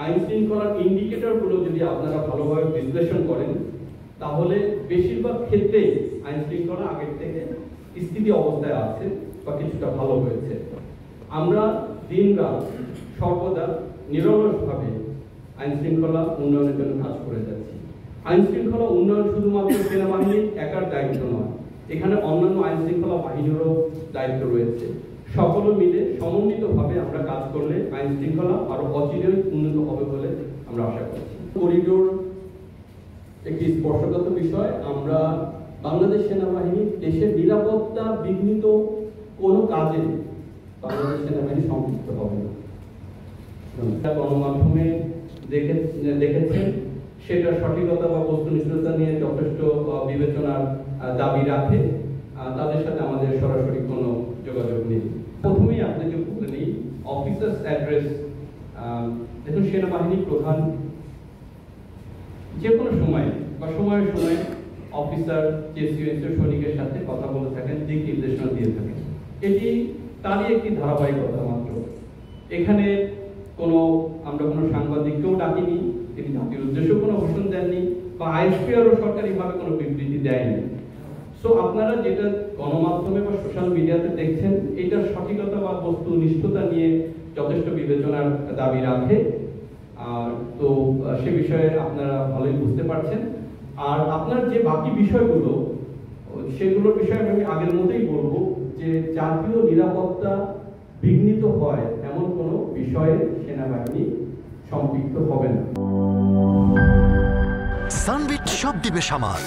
আইন শৃঙ্খলার ইন্ডিকেটরগুলো যদি আপনারা ভালোভাবে বিশ্লেষণ করেন, তাহলে বেশিরভাগ ক্ষেত্রে আইন শৃঙ্খলা আগের থেকে স্থিতি অবস্থায় আছে বা কিছুটা ভালো হয়েছে। আমরা দিনরাত সর্বদা নিরলসভাবে আইন শৃঙ্খলা উন্নয়নের জন্য কাজ করে যাচ্ছি। আইন শৃঙ্খলা উন্নয়ন শুধুমাত্র সেনাবাহিনীর একার দায়িত্ব নয়, এখানে অন্যান্য আইন শৃঙ্খলা বাহিনীরও দায়িত্ব রয়েছে। সকলে মিলে সমন্বিতভাবে আমরা কাজ করলে আইন শৃঙ্খলা আরো অচিরেই উন্নত হবে বলে আমরা আশা করছি। করিডোর একটি স্পর্শগত বিষয়। আমরা বাংলাদেশ সেনাবাহিনী দেশের নিরাপত্তা বিঘ্নিত কোনো কাজে বাংলাদেশ সেনাবাহিনী সম্পৃক্ত হবে না। গণমাধ্যমে দেখেছেন সেটা সঠিকতা বা বস্তুনিষ্ঠতা নিয়ে যথেষ্ট বিবেচনার দাবি রাখে। তাদের সাথে আমাদের সরাসরি কোনো যোগাযোগ নেই। প্রথমেই আপনাকে বলে নিই, অফিসার্স অ্যাড্রেস। দেখুন, সেনাবাহিনী প্রধান যে কোনো সময় বা সময়ে সময়ে অফিসার সৈনিকের সাথে কথা বলে থাকেন, দিক নির্দেশনা দিয়ে থাকেন। এটি তারই একটি ধারাবাহিকতা মাত্র। এখানে আমরা কোনো সাংবাদিককেও ডাকিনি, তিনি জাতির উদ্দেশ্যে কোনো ভাষণ দেননি বা আইএসপিআরও সরকারিভাবে কোনো বিবৃতি দেয়নি। সো আপনারা যেটা গণমাধ্যমে বা সোশ্যাল মিডিয়াতে দেখছেন, এটার সঠিকতা বা বস্তুনিষ্ঠতা নিয়ে যথেষ্ট বিবেচনার দাবি রাখে। তো সে বিষয়ে আপনারা ভালোই বুঝতে পারছেন। আর আপনার যে বাকি বিষয়গুলো, সেগুলোর বিষয়ে আমি আগের মতোই বলবো যে জাতীয় নিরাপত্তা বিঘ্নিত হয় এমন কোনো বিষয়ে সেনাবাহিনী সম্পৃক্ত হবে না। সানবিট সব দিবে সামাল।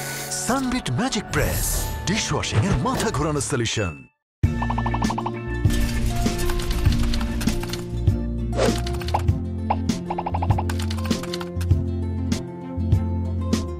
সানবিট ম্যাজিক প্রেস ডিশওয়াশিং এর মাথা ঘোরানো সলিউশন।